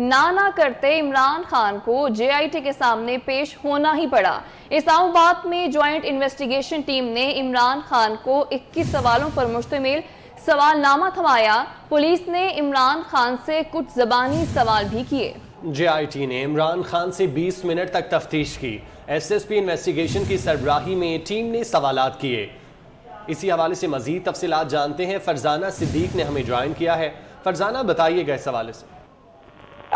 ना करते इमरान खान को JIT के सामने पेश होना ही पड़ा। इस्लामाबाद में ज्वाइंट इन्वेस्टिगेशन टीम ने इमरान खान को 21 सवालों पर मुश्तमिल सवालनामा थमाया। पुलिस ने इमरान खान से कुछ ज़बानी सवाल भी किए। JIT ने इमरान खान से 20 मिनट तक तफ्तीश की। SSP इन्वेस्टिगेशन की सरबराही में टीम ने सवालात किए। इसी हवाले से मजीद तफसीलात जानते हैं। फरजाना सिद्दीक ने हमें ज्वाइन किया है। फरजाना, बताइएगा इस हवाले से।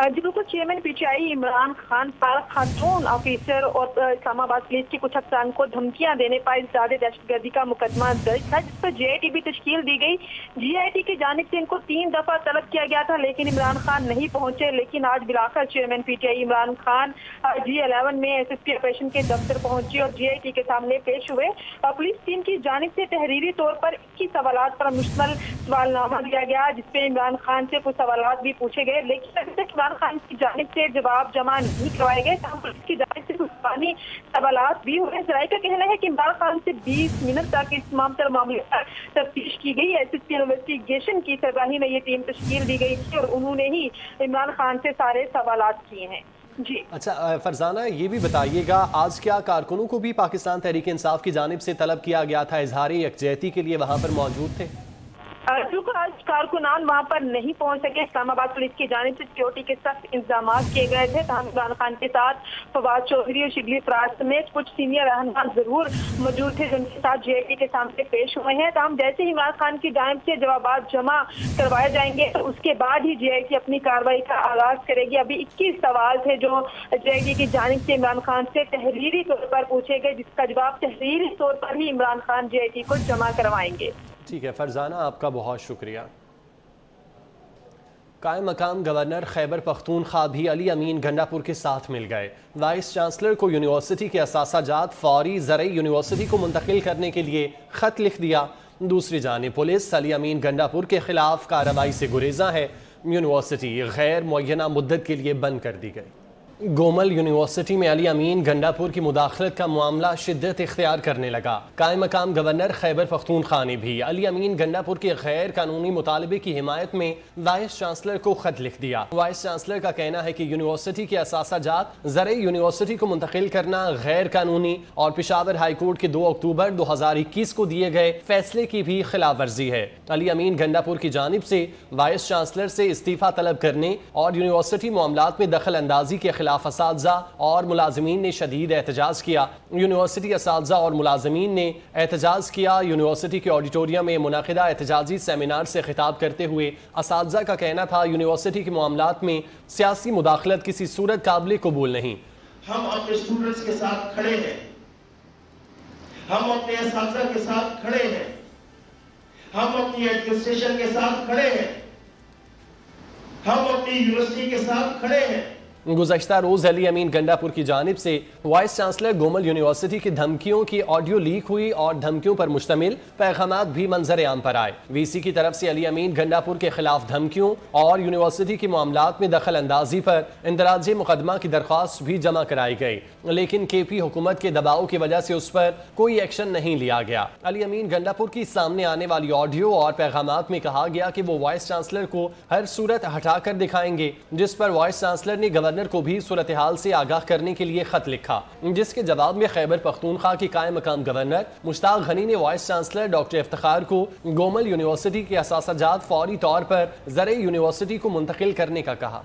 बिल्कुल, चेयरमैन PTI इमरान खान पर खातून ऑफिसर और इस्लामाबाद पुलिस के कुछ अफसरान को धमकियां देने पर इज़हार दहशतगर्दी का मुकदमा दर्ज था, जिस पर JIT भी तश्कील दी गई। JIT की जानिब से इनको 3 दफा तलब किया गया था, लेकिन इमरान खान नहीं पहुंचे। लेकिन आज बिलाखिर chairman PTI Imran Khan G11 में SSP ऑपरेशन के दफ्तर पहुंचे और JIT के सामने पेश हुए। पुलिस टीम की जानिब से तहरीरी तौर पर 21 सवालात पर मुश्तमिल सवालनामा दिया गया, जिसपे इमरान खान से कुछ सवालात भी पूछे गए, लेकिन अभी तक इमरान खान की जानिब से जवाब जमा नहीं करवाए गए। पुलिस की जानिब से कुछ सवालात भी हुए। जराये का कहना है कि इमरान खान से 20 मिनट तक इस तमाम मामले पर तफ्तीश की गई। SSP इन्वेस्टिगेशन की सरबराही में ये टीम तश्कील दी गई थी और उन्होंने ही इमरान खान से सारे सवालात किए हैं। जी अच्छा फरजाना, ये भी बताइएगा, आज क्या कारकुनों को भी पाकिस्तान तहरीक इंसाफ की जानिब से तलब किया गया था, इजहार यकजहती के लिए वहाँ पर मौजूद थे? बिल्कुल, आज कारकुनान वहाँ पर नहीं पहुँच सके। इस्लामाबाद पुलिस की जानिब से सिक्योरिटी के सख्त इंतजाम किए गए थे। इमरान खान के साथ फवाद चौधरी और शिबली फराज समेत कुछ सीनियर रहनुमा जरूर मौजूद थे, जिनके साथ JIT के सामने पेश हुए हैं। तमाम जैसे ही इमरान खान की जानिब से जवाब जमा करवाए जाएंगे तो उसके बाद ही JIT अपनी कार्रवाई का आगाज करेगी। अभी 21 सवाल थे जो JIT की जानिब से इमरान खान से तहरीरी तौर पर पूछे गए, जिसका जवाब तहरीरी तौर पर ही इमरान खान JIT को जमा करवाएंगे। ठीक है फरजाना, आपका बहुत शुक्रिया। कायम मकाम गवर्नर खैबर पख्तूनख्वा भी अली अमीन गंडापुर के साथ मिल गए। वाइस चांसलर को यूनिवर्सिटी के असासाजात फौरी ज़रई यूनिवर्सिटी को मुंतकिल करने के लिए ख़त लिख दिया। दूसरी जानिब पुलिस अली अमीन गंडापुर के खिलाफ कार्रवाई से गुरेजा है। यूनिवर्सिटी गैर मुअय्यना मुद्दत के लिए बंद कर दी गई। गोमल यूनिवर्सिटी में अली अमीन गंडापुर की मुदाखलत का मामला शिद्दत इख्तियार करने लगा। कायम मकाम गवर्नर खैबर पख्तूनख्वा ने भी अली अमीन गंडापुर के गैर कानूनी मुतालबे की हिमायत में वाइस चांसलर को खत लिख दिया। वाइस चांसलर का कहना है कि यूनिवर्सिटी के असासाजात ज़रई यूनिवर्सिटी को मुंतकिल करना गैर कानूनी और पेशावर हाई कोर्ट के 2 अक्टूबर 2021 को दिए गए फैसले की भी खिलाफ वर्जी है। अली अमीन गंडापुर की जानिब से वाइस चांसलर से इस्तीफा तलब करने और यूनिवर्सिटी मामलात में दखल अंदाजी के खिलाफ असातिज़ा और मुलाज़मीन ने शदीद एहतजाज किया। यूनिवर्सिटी असातिज़ा और मुलाज़मीन ने एहतजाज किया। यूनिवर्सिटी के ऑडिटोरियम में मुनाकिदा एहतजाजी सेमिनार से खिताब करते हुए असातिज़ा का कहना था, यूनिवर्सिटी के मामलात में सियासी मुदाखलत किसी सूरत काबिल कबूल नहीं। हम अपने स्टूडेंट्स के साथ खड़े हैं, हम अपने असातिज़ा के साथ खड़े हैं, हम अपनी एडमिनिस्ट्रेशन के साथ खड़े हैं, हम अपनी यूनिवर्सिटी के साथ खड़े हैं। गुज़श्ता रोज अली अमीन गंडापुर की जानिब से वाइस चांसलर गोमल यूनिवर्सिटी की धमकियों की ऑडियो लीक हुई और धमकियों पर मुश्तमिल पैगामात भी मंजर आम पर आए। VC की तरफ से अली अमीन गंडापुर के खिलाफ धमकियों और यूनिवर्सिटी की मामलात में दखल अंदाजी पर इंदराज मुकदमा की दरख्वास्त भी जमा कराई गई, लेकिन KP हुकूमत के दबाव की वजह से उस पर कोई एक्शन नहीं लिया गया। अली अमीन गंडापुर की सामने आने वाली ऑडियो और पैगामात में कहा गया कि वो वाइस चांसलर को हर सूरत हटाकर दिखाएंगे, जिस पर वाइस चांसलर ने गवर्नर को भी सूरत हाल से आगाह करने के लिए खत लिखा, जिसके जवाब में खैबर पख्तूनख्वा के कायम मकाम गवर्नर मुश्ताक गनी ने वाइस चांसलर डॉक्टर इफ्तिखार को गोमल यूनिवर्सिटी के असातिज़ात फौरी तौर पर ज़रई यूनिवर्सिटी को मुंतकिल करने का कहा।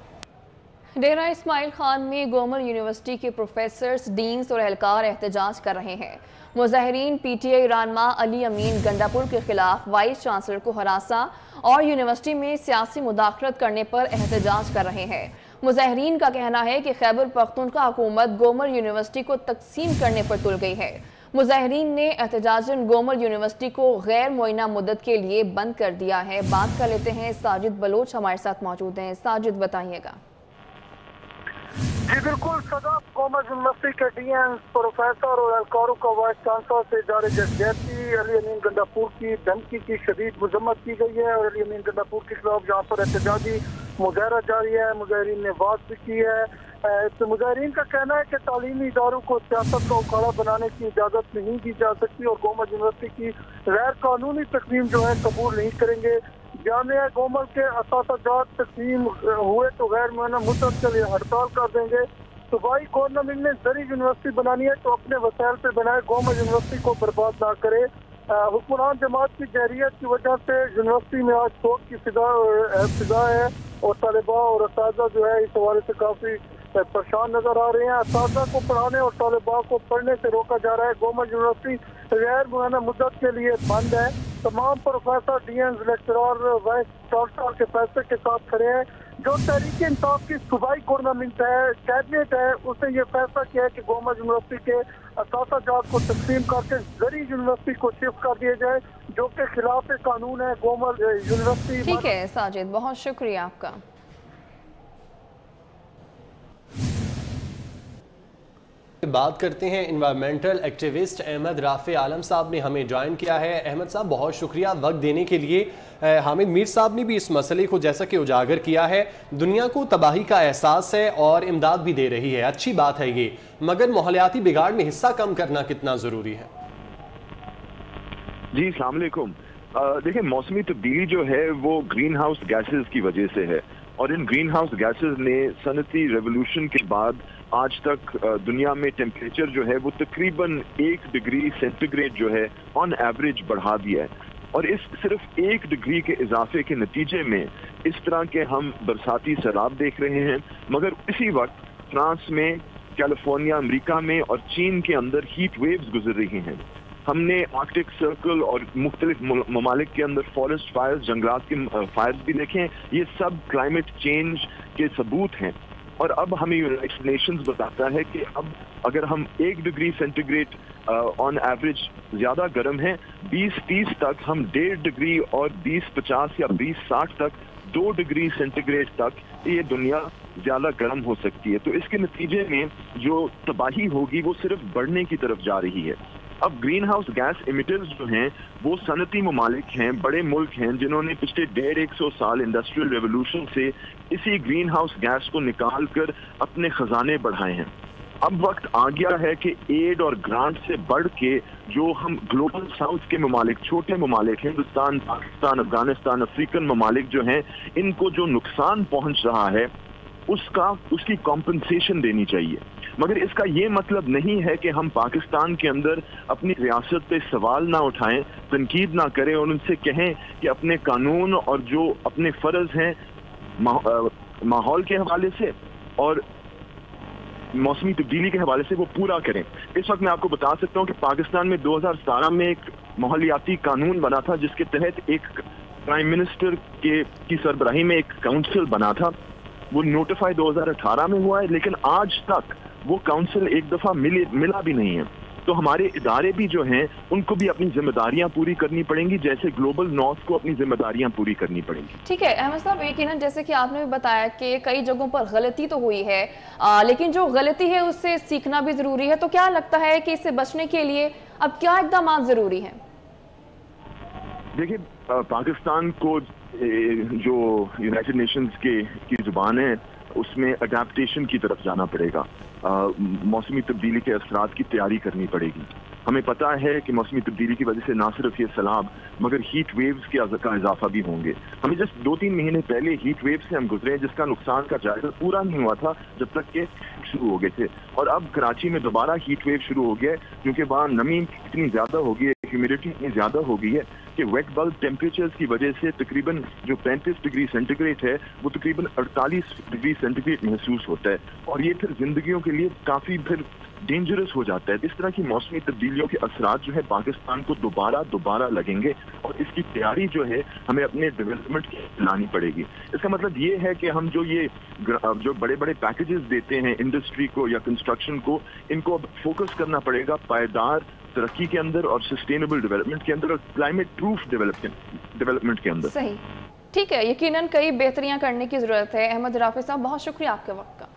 डेरा इस्माइल खान में गोमल यूनिवर्सिटी के प्रोफेसर्स, डीन्स और एहलकार एहतजाज कर रहे हैं। मुजाहिरीन PTI रहनुमा अली अमीन गंडापुर के खिलाफ वाइस चांसलर को हरासा और यूनिवर्सिटी में सियासी मुदाखलत करने पर एहतजाज कर रहे हैं। मुजाहिरीन का कहना है कि खैबर पख्तूनख्वा हुकूमत गोमल यूनिवर्सिटी को तकसीम करने पर तुल गई है। मुजाहिरीन ने एहतजाजन गोमल यूनिवर्सिटी को गैर मुअय्यना मुद्दत के लिए बंद कर दिया है। बात कर लेते हैं, साजिद बलोच हमारे साथ मौजूद हैं। साजिद, बताइएगा। जी बिल्कुल, सदर गोमल यूनिवर्सिटी के DN प्रोफेसर और एहलकारों का वाइस चांसलर से जारी यकजहती अली अमीन गंडापुर की धमकी की शदीद मजम्मत की गई है और अली अमीन गंडापुर के खिलाफ यहाँ पर एहतजाजी मुजाहरा जारी है। मुजाहिरीन ने बात भी की है। तो मुजाहिरीन का कहना है कि तालीमी इदारों को सियासत का उखाड़ा बनाने की इजाज़त नहीं दी जा सकती और गोमल यूनिवर्सिटी की गैर कानूनी तकसीम जो है कबूल नहीं करेंगे। जामिया गोमल के असातिज़ात तस्लीम हुए तो गैर मुअय्यना मुद्दत के लिए हड़ताल कर देंगे। सूबाई गवर्नमेंट ने जरी यूनिवर्सिटी बनानी है तो अपने वसाइल से बनाए, गोमल यूनिवर्सिटी को बर्बाद ना करे। हुक्मरान जमात की जहरियत की वजह से यूनिवर्सिटी में आज शोक की फिजा है और तालिबा और असातिज़ा जो है इस हवाले से काफ़ी परेशान नजर आ रहे हैं। असातिज़ा को पढ़ाने और तालिबा को पढ़ने से रोका जा रहा है। गोमल यूनिवर्सिटी गैर मुअय्यना मुद्दत के लिए बंद है। तमाम professor, dean, lecturer, vice chancellor के फैसले के साथ खड़े हैं। जो तहरीक इंसाफ की सूबाई गवर्नमेंट है, कैबिनेट है, उसने ये फैसला किया है कि गोमल यूनिवर्सिटी के असातिज़ात को तकसीम करके जरी यूनिवर्सिटी को शिफ्ट कर दिया जाए, जो कि खिलाफ कानून है। गोमल यूनिवर्सिटी। ठीक है साजिद, बहुत शुक्रिया आपका। बात करते हैं एनवायरमेंटल एक्टिविस्ट अहमद राफे आलम साहब ने हमें ज्वाइन किया है। अहमद साहब बहुत शुक्रिया वक्त देने के लिए। हामिद मीर साहब ने भी इस मसले को जैसा कि उजागर किया है, दुनिया को तबाही का एहसास है और इमदाद भी दे रही है, अच्छी बात है ये, मगर माहौलियाती बिगाड़ में हिस्सा कम करना कितना ज़रूरी है? जी अस्सलाम वालेकुम। देखिए, मौसमी तब्दीली जो है वो ग्रीन हाउस गैसेस की वजह से है और इन ग्रीन हाउस गैसेस ने सनती रेवोल्यूशन के बाद आज तक दुनिया में टेम्परेचर जो है वो तकरीबन 1 डिग्री सेंटीग्रेड जो है ऑन एवरेज बढ़ा दिया है। और इस सिर्फ 1 डिग्री के इजाफे के नतीजे में इस तरह के हम बरसाती सैलाब देख रहे हैं, मगर इसी वक्त फ्रांस में, कैलिफोर्निया, अमेरिका में और चीन के अंदर हीट वेव्स गुजर रही हैं। हमने आर्कटिक सर्कल और मुख्तलिफ ममालिक के अंदर फॉरेस्ट फायर्स, जंगलात के फायर्स भी देखे हैं। ये सब क्लाइमेट चेंज के सबूत हैं। और अब हमें यूनाइटेड नेशंस बताता है कि अब अगर हम 1 डिग्री सेंटीग्रेड ऑन एवरेज ज्यादा गर्म है, 2030 तक हम 1.5 डिग्री और 2050 या 2060 तक 2 डिग्री सेंटीग्रेड तक ये दुनिया ज्यादा गर्म हो सकती है। तो इसके नतीजे में जो तबाही होगी वो सिर्फ बढ़ने की तरफ जा रही है। अब ग्रीन हाउस गैस इमिटर्स जो हैं वो सनती ममालिक हैं, बड़े मुल्क हैं जिन्होंने पिछले 150 साल इंडस्ट्रियल रेवोल्यूशन से इसी ग्रीन हाउस गैस को निकाल कर अपने खजाने बढ़ाए हैं। अब वक्त आ गया है कि एड और ग्रांट से बढ़ के जो हम ग्लोबल साउथ के ममालिक, छोटे ममालिक, हिंदुस्तान, पाकिस्तान, अफगानिस्तान, अफ्रीकन ममालिक जो हैं, इनको जो नुकसान पहुंच रहा है उसकी कॉम्पनसेशन देनी चाहिए। मगर इसका ये मतलब नहीं है कि हम पाकिस्तान के अंदर अपनी रियासत पे सवाल ना उठाएं, तनकीद ना करें और उनसे कहें कि अपने कानून और जो अपने फर्ज हैं माहौल के हवाले से और मौसमी तब्दीली के हवाले से वो पूरा करें। इस वक्त मैं आपको बता सकता हूँ कि पाकिस्तान में 2017 में एक माहौलियाती कानून बना था जिसके तहत एक प्राइम मिनिस्टर की सरबराही में एक काउंसिल बना था। वो नोटिफाई 2018 में हुआ है, लेकिन आज तक वो काउंसिल एक दफा मिला भी नहीं है। तो हमारे इदारे भी जो हैं उनको भी अपनी जिम्मेदारियां पूरी करनी पड़ेंगी, जैसे ग्लोबल नॉर्थ को अपनी जिम्मेदारियां पूरी करनी पड़ेंगी। ठीक है अहमद साहब, यकीनन जैसे कि आपने भी बताया कि कई जगहों पर गलती तो हुई है, लेकिन जो गलती है उससे सीखना भी जरूरी है। तो क्या लगता है कि इससे बचने के लिए अब क्या इक़दाम जरूरी है? देखिए, पाकिस्तान को जो यूनाइटेड नेशंस की जुबान है उसमें अडेप्टेशन की तरफ जाना पड़ेगा। मौसमी तब्दीली के असरात की तैयारी करनी पड़ेगी। हमें पता है कि मौसमी तब्दीली की वजह से ना सिर्फ ये सैलाब मगर हीट वेव्स का इजाफा भी होंगे। हमें जस्ट 2-3 महीने पहले हीट वेव से हम गुजरे जिसका नुकसान का जायजा पूरा नहीं हुआ था जब तक के शुरू हो गए थे। और अब कराची में दोबारा हीट वेव शुरू हो गया है क्योंकि वहाँ नमी इतनी ज्यादा हो गई है, ह्यूमिडिटी इतनी ज्यादा हो गई है कि वेट बल्ब टेम्परेचर्स की वजह से तकरीबन जो 35 डिग्री सेंटीग्रेड है वो तकरीबन 48 डिग्री सेंटीग्रेड महसूस होता है और ये फिर जिंदगियों के लिए काफी फिर डेंजरस हो जाता है। इस तरह की मौसमी तब्दीलियों के असरात जो है पाकिस्तान को दोबारा लगेंगे और इसकी तैयारी जो है हमें अपने डेवलपमेंट की लानी पड़ेगी। इसका मतलब ये है कि हम जो बड़े बड़े पैकेजेस देते हैं इंडस्ट्री को या कंस्ट्रक्शन को, इनको अब फोकस करना पड़ेगा पायदार तरक्की के अंदर और सस्टेनेबल डेवलपमेंट के अंदर और क्लाइमेट प्रूफ डेवलपमेंट के अंदर। सही, ठीक है, यकीनन कई बेहतरियां करने की जरूरत है। अहमद राफे साहब, बहुत शुक्रिया आपके वक्त का।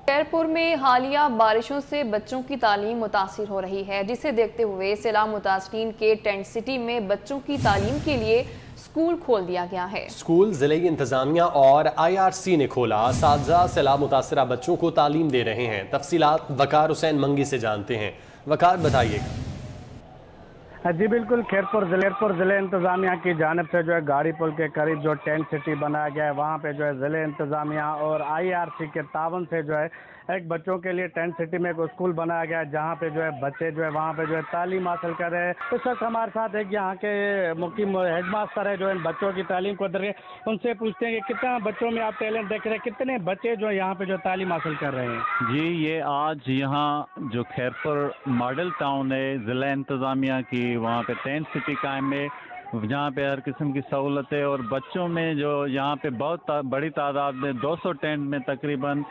खैरपुर में हालिया बारिशों से बच्चों की तालीम मुतासिर हो रही है, जिसे देखते हुए सैलाब मुतासरीन के टेंट सिटी में बच्चों की तालीम के लिए स्कूल खोल दिया गया है। स्कूल जिले की इंतजामिया और IRC ने खोला। असातिज़ा सैलाब मुतासरा बच्चों को तालीम दे रहे हैं। तफसीलात वकार हुसैन मंगी से जानते हैं। वकार, बताइएगा। जी बिल्कुल, खैरपुर ज़िले इंतज़ामिया की जानिब से जो है गाड़ी पुल के करीब जो टेंट सिटी बनाया गया है, वहाँ पे जो है ज़िले इंतज़ामिया और IRC के तावन से जो है एक बच्चों के लिए टेंट सिटी में एक स्कूल बनाया गया है, जहाँ पे जो है बच्चे जो है वहाँ पे जो है तालीम हासिल कर रहे हैं। इस वक्त हमारे साथ एक यहाँ के मुकीम हेडमास्टर है जो इन बच्चों की तालीम को दे रहे हैं। उनसे पूछते हैं कि कितना बच्चों में आप टैलेंट देख रहे हैं, कितने बच्चे जो यहाँ पे जो तालीम हासिल कर रहे हैं? जी, ये आज यहाँ जो खैरपुर मॉडल टाउन है ज़िला इंतज़ामिया की, वहाँ पे टेंट सिटी कायम है, जहाँ पे हर किस्म की सहूलतें, और बच्चों में जो यहाँ पे बहुत बड़ी तादाद में 200 टेंट में तकरीबन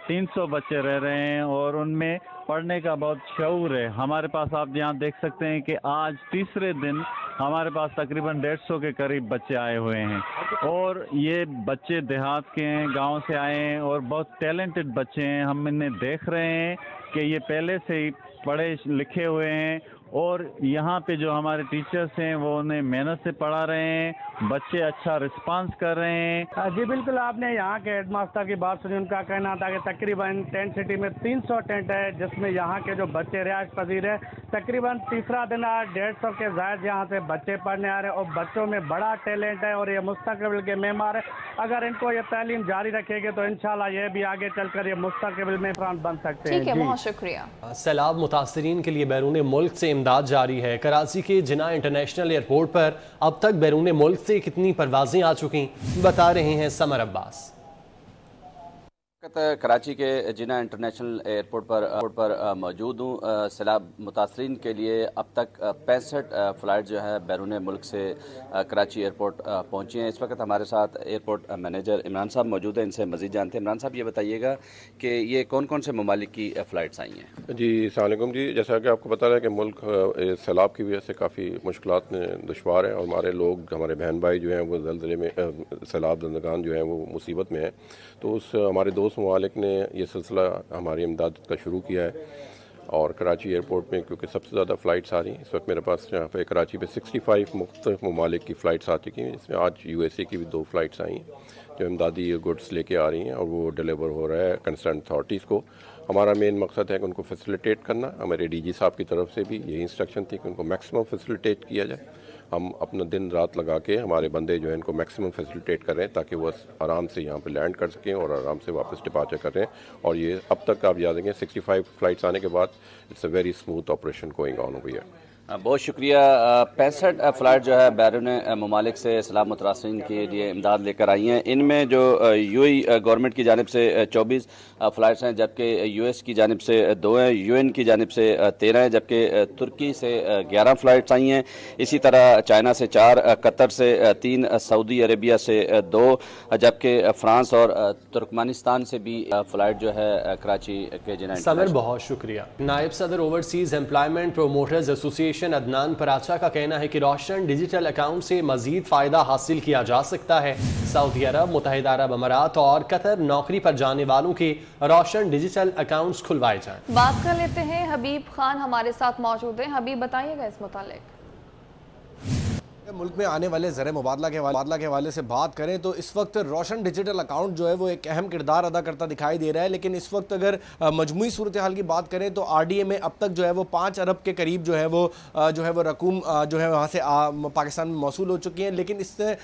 300 बच्चे रह रहे हैं और उनमें पढ़ने का बहुत शौर है। हमारे पास आप यहाँ देख सकते हैं कि आज तीसरे दिन हमारे पास तकरीबन 150 के करीब बच्चे आए हुए हैं, और ये बच्चे देहात के हैं, गांव से आए हैं और बहुत टैलेंटेड बच्चे हैं। हम इन्हें देख रहे हैं कि ये पहले से ही पढ़े लिखे हुए हैं, और यहाँ पे जो हमारे टीचर्स हैं वो उन्हें मेहनत से पढ़ा रहे हैं, बच्चे अच्छा रिस्पांस कर रहे हैं। जी बिल्कुल, आपने यहाँ के हेडमास्टर की बात सुनी। उनका कहना था कि तकरीबन टेंट सिटी में 300 टेंट है, जिसमें यहाँ के जो बच्चे रिहाइश पजीर है। तकरीबन तीसरा दिन आज 150 के जायद यहाँ से बच्चे पढ़ने आ रहे हैं, और बच्चों में बड़ा टैलेंट है और ये मुस्तकबिल के मेमार है। अगर इनको ये तालीम जारी रखेंगे तो इंशाल्लाह ये भी आगे चलकर ये मुस्तकबिल में फ्रांस बन सकते हैं। ठीक है, बहुत शुक्रिया। सैलाब मुतासरीन के लिए बैरून मुल्क से इमदाद जारी है। कराची के जिना इंटरनेशनल एयरपोर्ट पर अब तक बैरून मुल्क से कितनी परवाजें आ चुकी, बता रहे हैं समर अब्बास। कराची के जिना इंटरनेशनल एयरपोर्ट पर मौजूद हूँ। सैलाब मुतासरीन के लिए अब तक 65 फ़्लाइट जो है बैरून मुल्क से कराची एयरपोर्ट पहुँची हैं। इस वक्त हमारे साथ एयरपोर्ट मैनेजर इमरान साहब मौजूद हैं, इनसे मज़ीद जानते हैं। इमरान साहब, ये बताइएगा कि ये कौन कौन से ममालिक की फ़्लाइट्स आई हैं? जी अस्सलाम वालेकुम जी, जैसा कि आपको पता है कि मुल्क सैलाब की वजह से काफ़ी मुश्किलात दुश्वार है, और हमारे लोग, हमारे बहन भाई जो हैं वो ज़लज़ले में, सैलाब ज़िंदगान जो हैं वो मुसीबत में है। तो उस हमारे दोस्त ममालिक ने ये सिलसिला हमारी इमदाद का शुरू किया है, और कराची एयरपोर्ट में क्योंकि सबसे ज़्यादा फ़्लाइट्स आ रही हैं इस वक्त मेरे पास, यहाँ पे कराची पे 65 मुख्तलिफ ममालिक की फ़्लाइट्स आ चुकी हैं, जिसमें आज USA की भी 2 फ़्लाइट्स आई हैं जो इमदादी गुड्स लेके आ रही हैं, और वो डिलीवर हो रहा है कंसर्न अथॉरिटीज़ को। हमारा मेन मकसद है कि उनको फैसिलिटेट करना। हमारे DG साहब की तरफ से भी यही इंस्ट्रक्शन थी कि उनको मैक्सिमम फैसिलिटेट किया जाए। हम अपना दिन रात लगा के हमारे बंदे जो हैं इनको मैक्सिमम फैसिलिटेट कर रहे हैं, ताकि वो आराम से यहाँ पे लैंड कर सकें और आराम से वापस डिपार्चर कर रहे हैं। और ये अब तक आप याद रखें 65 फ़्लाइट्स आने के बाद it's a very smooth operation going on over here. बहुत शुक्रिया। 65 फ़्लाइट जो है बैरून ममालिक से सैलाब मुतासरीन के लिए इमदाद लेकर आई हैं। इनमें जो UAE गवर्नमेंट की जानिब से 24 फ़्लाइट्स हैं, जबकि US की जानिब से 2 हैं, UN की जानिब से 13 हैं, जबकि तुर्की से 11 फ़्लाइट्स आई हैं। इसी तरह चाइना से 4, कतर से 3, सऊदी अरेबिया से 2, जबकि फ्रांस और तुर्कमानिस्तान से भी फ़्लाइट जो है कराची के जिना। समर, बहुत शुक्रिया। नायब सदर overseas employment promoters association Adnan Paracha का कहना है कि रोशन डिजिटल अकाउंट से मजीद फायदा हासिल किया जा सकता है। सऊदी अरब, मुत्तहिदा अरब अमारात और कतर नौकरी पर जाने वालों के रोशन डिजिटल अकाउंट्स खुलवाए जाएं। बात कर लेते हैं, हबीब खान हमारे साथ मौजूद हैं। हबीब, बताइएगा इस मुतालिक। मुल्क में आने वाले ज़र मुबादला के हवाले से बात करें तो इस वक्त रोशन डिजिटल अकाउंट जो है वो एक अहम किरदार अदा करता दिखाई दे रहा है। लेकिन इस वक्त अगर मजमूई सूरत हाल की बात करें तो RDA में अब तक जो है वो 5 अरब के करीब जो है वो रकूम जो है वहाँ से पाकिस्तान में मौसूल हो चुकी हैं। लेकिन इससे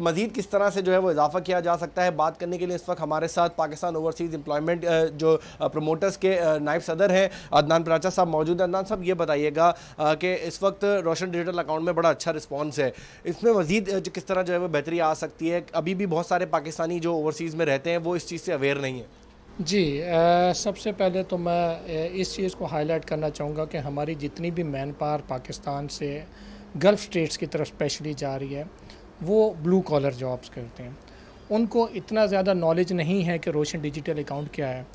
मज़ीद किस तरह से जो है वो इजाफा किया जा सकता है, बात करने के लिए इस वक्त हमारे साथ पाकिस्तान ओवरसीज़ एम्प्लॉयमेंट जो प्रमोटर्स के नायब सदर हैं अदनान पराचा साहब मौजूद हैं। अदनान साहब, ये बताइएगा कि इस वक्त रोशन डिजिटल अकाउंट में बड़ा अच्छा रिस्पॉन्स है, इसमें मजीद किस तरह जो है वो बेहतरी आ सकती है? अभी भी बहुत सारे पाकिस्तानी जो ओवरसीज़ में रहते हैं वो इस चीज़ से अवेयर नहीं है। जी, सबसे पहले तो मैं इस चीज़ को हाईलाइट करना चाहूँगा कि हमारी जितनी भी मैन पावर पाकिस्तान से गल्फ़ स्टेट्स की तरफ स्पेशली जा रही है, वो ब्लू कॉलर जॉब्स करते हैं। उनको इतना ज़्यादा नॉलेज नहीं है कि रोशन डिजिटल अकाउंट क्या है।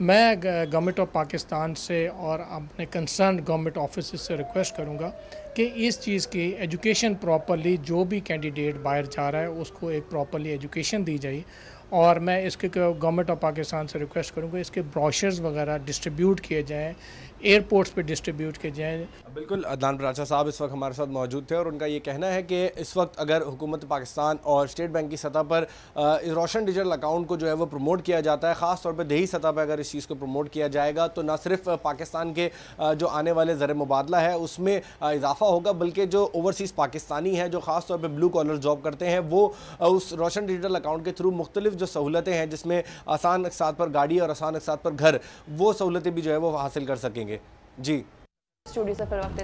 मैं गवर्नमेंट ऑफ पाकिस्तान से और अपने कंसर्न गवर्नमेंट ऑफिस से रिक्वेस्ट करूंगा कि इस चीज़ की एजुकेशन प्रॉपरली, जो भी कैंडिडेट बाहर जा रहा है उसको एक प्रॉपरली एजुकेशन दी जाए। और मैं इसके गवर्नमेंट ऑफ पाकिस्तान से रिक्वेस्ट करूंगा इसके ब्रोशर्स वगैरह डिस्ट्रीब्यूट किए जाएं एयरपोर्ट्स पे डिस्ट्रीब्यूट किए जाएँ। बिल्कुल, अदनान बराचा साहब इस वक्त हमारे साथ मौजूद थे और उनका ये कहना है कि इस वक्त अगर हुकूमत पाकिस्तान और स्टेट बैंक की सतह पर रोशन डिजिटल अकाउंट को जो है वो प्रमोट किया जाता है, ख़ास तौर पर देही सतह पर अगर इस चीज़ को प्रमोट किया जाएगा तो न सिर्फ पाकिस्तान के जो आने वाले ज़र मुबादला है उसमें इजाफा होगा, बल्कि जो ओवरसीज़ पाकिस्तानी हैं जो ख़ास तौर पर ब्लू कॉलर जॉब करते हैं वो उस रोशन डिजिटल अकाउंट के थ्रू मुख्तलिफ जो सहूलतें हैं जिसमें आसान अक़सात पर गाड़ी और आसान अक़सात पर घर, वो सहूलतें भी जो है वो हासिल कर सकेंगे। जी स्टूडियो से फिर वक्त